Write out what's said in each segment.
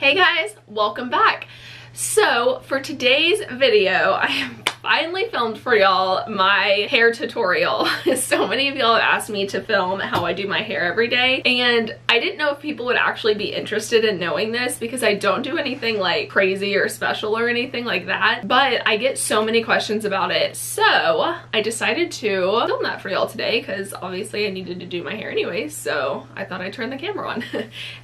Hey guys, welcome back. So for today's video, I have finally filmed for y'all my hair tutorial. So many of y'all have asked me to film how I do my hair every day, and I didn't know if people would actually be interested in knowing this because I don't do anything like crazy or special or anything like that, but I get so many questions about it. So I decided to film that for y'all today because obviously I needed to do my hair anyway, so I thought I'd turn the camera on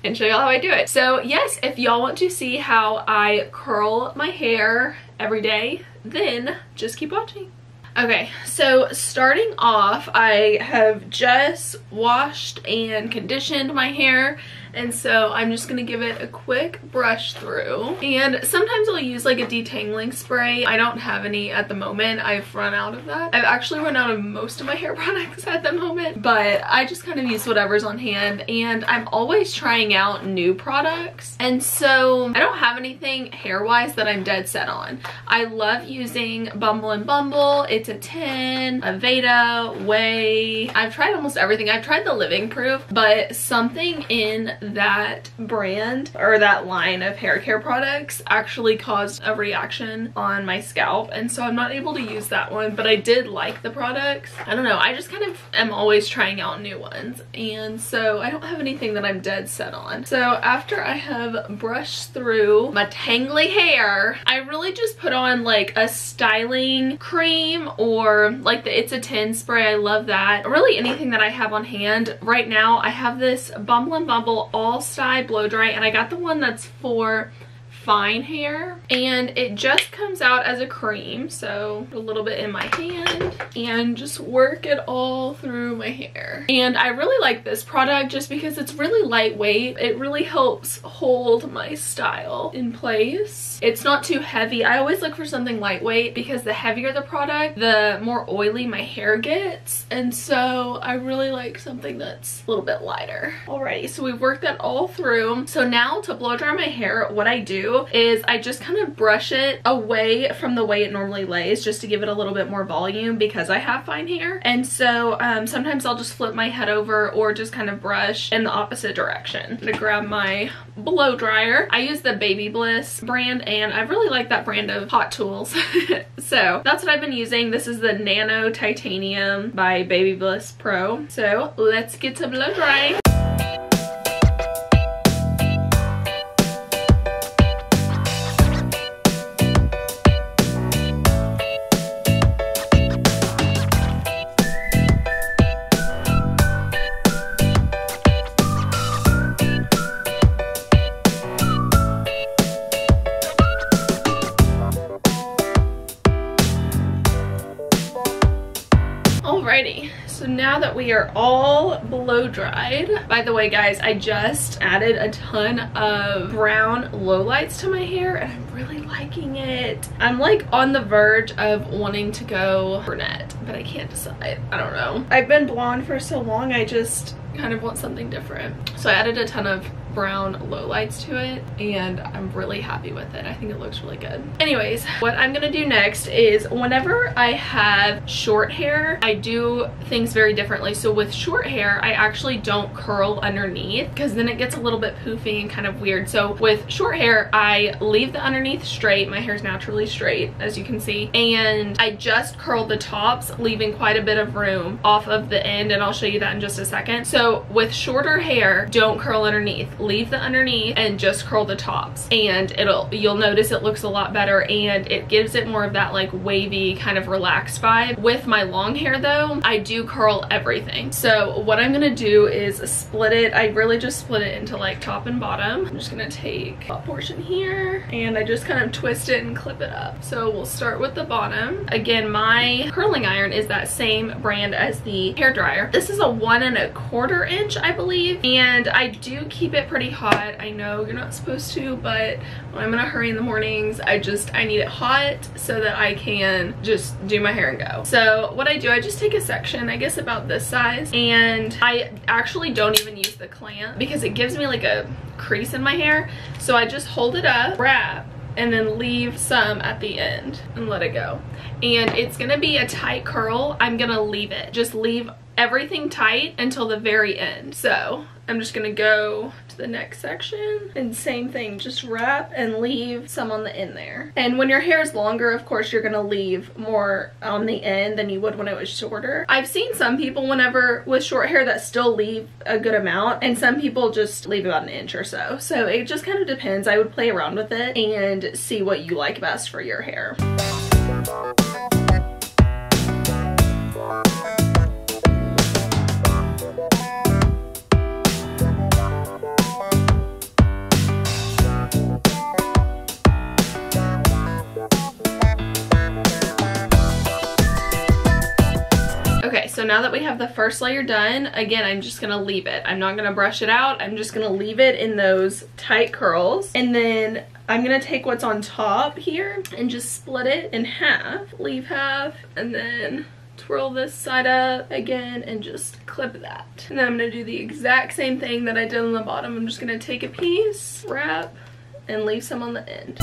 and show y'all how I do it. So yes, if y'all want to see how I curl my hair every day, then just keep watching. Okay, so starting off, I have just washed and conditioned my hair, and so I'm just gonna give it a quick brush through. And sometimes I'll use like a detangling spray. I don't have any at the moment. I've run out of that. I've actually run out of most of my hair products at the moment, but I just kind of use whatever's on hand, and I'm always trying out new products. And so I don't have anything hair-wise that I'm dead set on. I love using Bumble and Bumble. It's a 10, Aveda, Way. I've tried almost everything. I've tried the Living Proof, but something in that brand or that line of hair care products actually caused a reaction on my scalp, and so I'm not able to use that one, but I did like the products. I don't know, I just kind of am always trying out new ones, and so I don't have anything that I'm dead set on. So after I have brushed through my tangly hair, I really just put on like a styling cream or like the It's a 10 spray. I love that. Really anything that I have on hand. Right now I have this Bumble and Bumble All Style Blow Dry, and I got the one that's for fine hair, and it just comes out as a cream. So a little bit in my hand and just work it all through my hair. And I really like this product just because it's really lightweight. It really helps hold my style in place. It's not too heavy. I always look for something lightweight because the heavier the product, the more oily my hair gets, and so I really like something that's a little bit lighter. Alrighty, so we've worked that all through. So now to blow dry my hair, what I do is I just kind of brush it away from the way it normally lays just to give it a little bit more volume because I have fine hair. And so sometimes I'll just flip my head over or just kind of brush in the opposite direction. I'm gonna grab my blow dryer. I use the Baby Bliss brand, and I really like that brand of hot tools. So that's what I've been using. This is the Nano Titanium by Baby Bliss Pro. So let's get to blow drying. Alrighty, so now that we are all blow dried, by the way guys, I just added a ton of brown lowlights to my hair and I'm really liking it. I'm like on the verge of wanting to go brunette, but I can't decide. I don't know. I've been blonde for so long, I just kind of want something different. So I added a ton of brown lowlights to it, and I'm really happy with it. I think it looks really good. Anyways, what I'm gonna do next is whenever I have short hair, I do things very differently. So with short hair, I actually don't curl underneath because then it gets a little bit poofy and kind of weird. So with short hair, I leave the underneath straight. My hair's naturally straight, as you can see, and I just curl the tops, leaving quite a bit of room off of the end, and I'll show you that in just a second. So with shorter hair, don't curl underneath. Leave the underneath and just curl the tops, and you'll notice it looks a lot better, and it gives it more of that like wavy kind of relaxed vibe. With my long hair though, I do curl everything. So what I'm gonna do is split it. I really just split it into like top and bottom. I'm just gonna take a portion here and I just kind of twist it and clip it up. So we'll start with the bottom. Again, my curling iron is that same brand as the hair dryer. This is a 1 1/4 inch, I believe, and I do keep it pretty hot. I know you're not supposed to, but when I'm in a hurry in the mornings, I need it hot so that I can just do my hair and go. So what I do, I just take a section, I guess about this size, and I actually don't even use the clamp because it gives me like a crease in my hair. So I just hold it up, wrap, and then leave some at the end and let it go. And it's gonna be a tight curl. I'm gonna leave it, just leave everything tight until the very end. So I'm just gonna go to the next section and same thing, just wrap and leave some on the end there. And when your hair is longer, of course, you're gonna leave more on the end than you would when it was shorter. I've seen some people whenever with short hair that still leave a good amount, and some people just leave about an inch or so. So it just kind of depends. I would play around with it and see what you like best for your hair. Okay, so now that we have the first layer done, again, I'm just gonna leave it. I'm not gonna brush it out. I'm just gonna leave it in those tight curls. And then I'm gonna take what's on top here and just split it in half. Leave half, and then twirl this side up again and just clip that. And then I'm gonna do the exact same thing that I did on the bottom. I'm just gonna take a piece, wrap, and leave some on the end.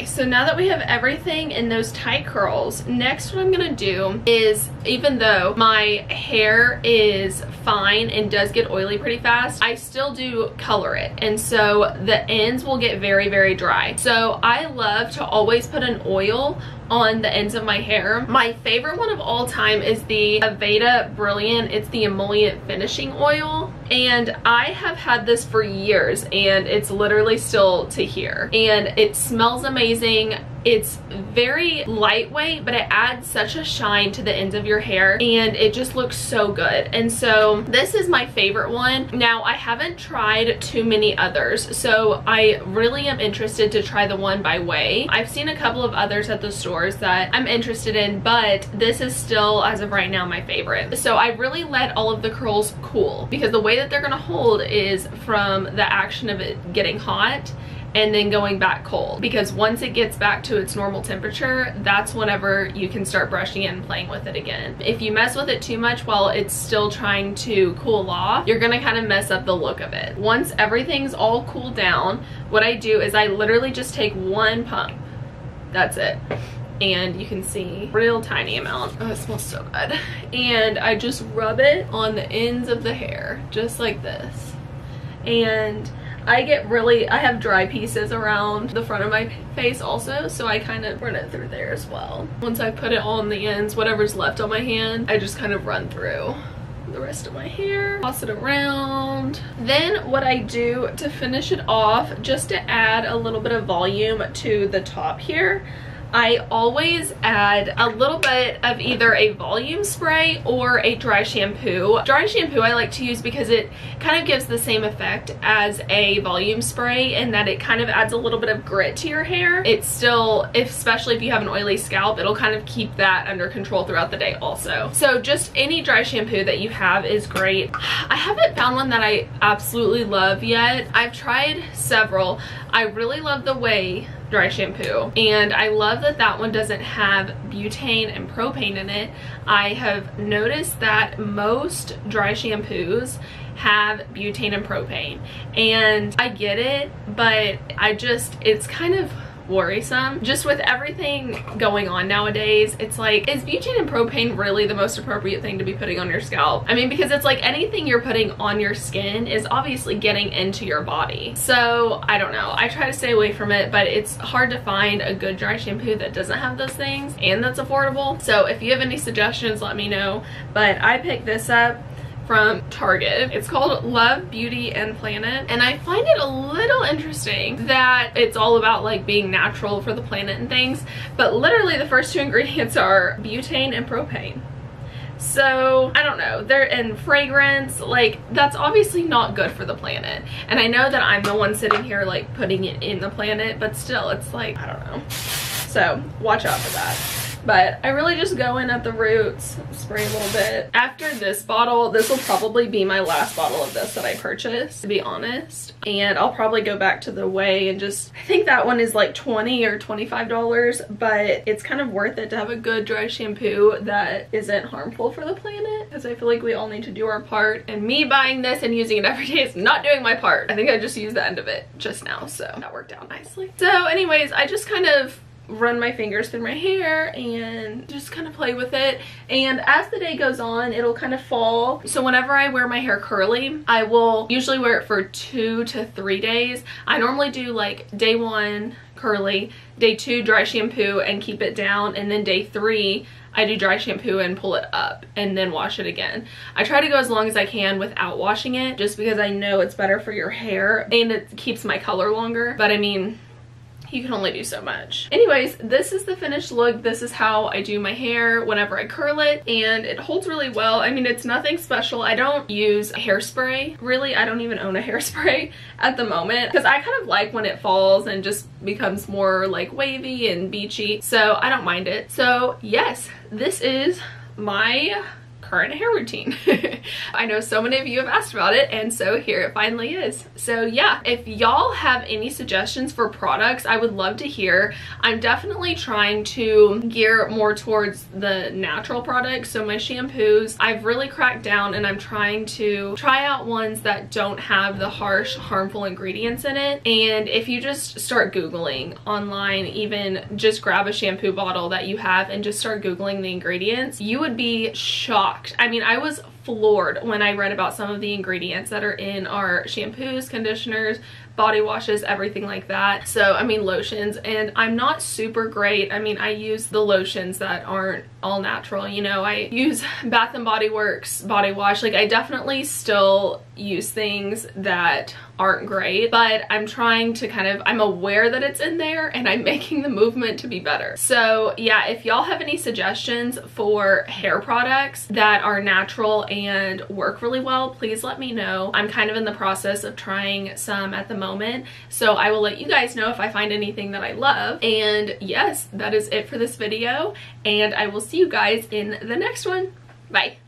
So now that we have everything in those tight curls, next what I'm gonna do is, even though my hair is fine and does get oily pretty fast, I still do color it. And so the ends will get very, very dry. So I love to always put an oil on the ends of my hair. My favorite one of all time is the Aveda Brilliant. It's the emollient finishing oil. And I have had this for years and it's literally still to here. And it smells amazing. It's very lightweight, but it adds such a shine to the ends of your hair and it just looks so good. And so this is my favorite one. Now, I haven't tried too many others, so I really am interested to try the one by Way. I've seen a couple of others at the stores that I'm interested in, but this is still, as of right now, my favorite. So I really let all of the curls cool, because the way that they're gonna hold is from the action of it getting hot and then going back cold, because once it gets back to its normal temperature, that's whenever you can start brushing it and playing with it again. If you mess with it too much while it's still trying to cool off, you're gonna kind of mess up the look of it. Once everything's all cooled down, what I do is I literally just take one pump. That's it. And you can see real tiny amount. Oh, it smells so good. And I just rub it on the ends of the hair, just like this. And I have dry pieces around the front of my face also, so I kind of run it through there as well. Once I put it on the ends, whatever's left on my hand, I just kind of run through the rest of my hair, toss it around. Then what I do to finish it off, just to add a little bit of volume to the top here, I always add a little bit of either a volume spray or a dry shampoo. Dry shampoo I like to use because it kind of gives the same effect as a volume spray, in that it kind of adds a little bit of grit to your hair. It's still, especially if you have an oily scalp, it'll kind of keep that under control throughout the day also. So just any dry shampoo that you have is great. I haven't found one that I absolutely love yet. I've tried several. I really love the Way dry shampoo, and I love that that one doesn't have butane and propane in it. I have noticed that most dry shampoos have butane and propane, and I get it, but it's kind of worrisome. Just with everything going on nowadays, it's like, is butane and propane really the most appropriate thing to be putting on your scalp? I mean, because it's like anything you're putting on your skin is obviously getting into your body. So I don't know, I try to stay away from it, but it's hard to find a good dry shampoo that doesn't have those things and that's affordable. So if you have any suggestions, let me know. But I picked this up from Target. It's called Love, Beauty, and Planet, and I find it a little interesting that it's all about like being natural for the planet and things, but literally the first two ingredients are butane and propane. So I don't know, they're in fragrance, like that's obviously not good for the planet. And I know that I'm the one sitting here like putting it in the planet, but still it's like, I don't know. So watch out for that. But I really just go in at the roots, spray a little bit. After this bottle, this will probably be my last bottle of this that I purchased, to be honest. And I'll probably go back to the Way and just, I think that one is like $20 or $25, but it's kind of worth it to have a good dry shampoo that isn't harmful for the planet, because I feel like we all need to do our part, and me buying this and using it every day is not doing my part. I think I just used the end of it just now, so that worked out nicely. So anyways, I just kind of run my fingers through my hair and just kind of play with it, and as the day goes on it'll kind of fall. So whenever I wear my hair curly, I will usually wear it for 2 to 3 days. I normally do like day 1 curly, day 2 dry shampoo and keep it down, and then day 3 I do dry shampoo and pull it up and then wash it again. I try to go as long as I can without washing it, just because I know it's better for your hair and it keeps my color longer, but I mean, you can only do so much. Anyways, this is the finished look. This is how I do my hair whenever I curl it, and it holds really well. I mean, it's nothing special. I don't use hairspray. Really, I don't even own a hairspray at the moment, because I kind of like when it falls and just becomes more like wavy and beachy, so I don't mind it. So yes, this is my current hair routine. I know so many of you have asked about it, and so here it finally is. So yeah, if y'all have any suggestions for products, I would love to hear. I'm definitely trying to gear more towards the natural products. So my shampoos, I've really cracked down, and I'm trying to try out ones that don't have the harsh, harmful ingredients in it. And if you just start Googling online, even just grab a shampoo bottle that you have and just start Googling the ingredients, you would be shocked. I mean, I was floored when I read about some of the ingredients that are in our shampoos, conditioners, body washes, everything like that. So I mean, lotions, and I'm not super great. I mean, I use the lotions that aren't all natural, you know. I use Bath and Body Works body wash. Like, I definitely still use things that aren't great, but I'm trying to kind of, I'm aware that it's in there and I'm making the movement to be better. So yeah, if y'all have any suggestions for hair products that are natural and work really well, please let me know. I'm kind of in the process of trying some at the moment, so I will let you guys know if I find anything that I love. And yes, that is it for this video, and I will see you guys in the next one. Bye.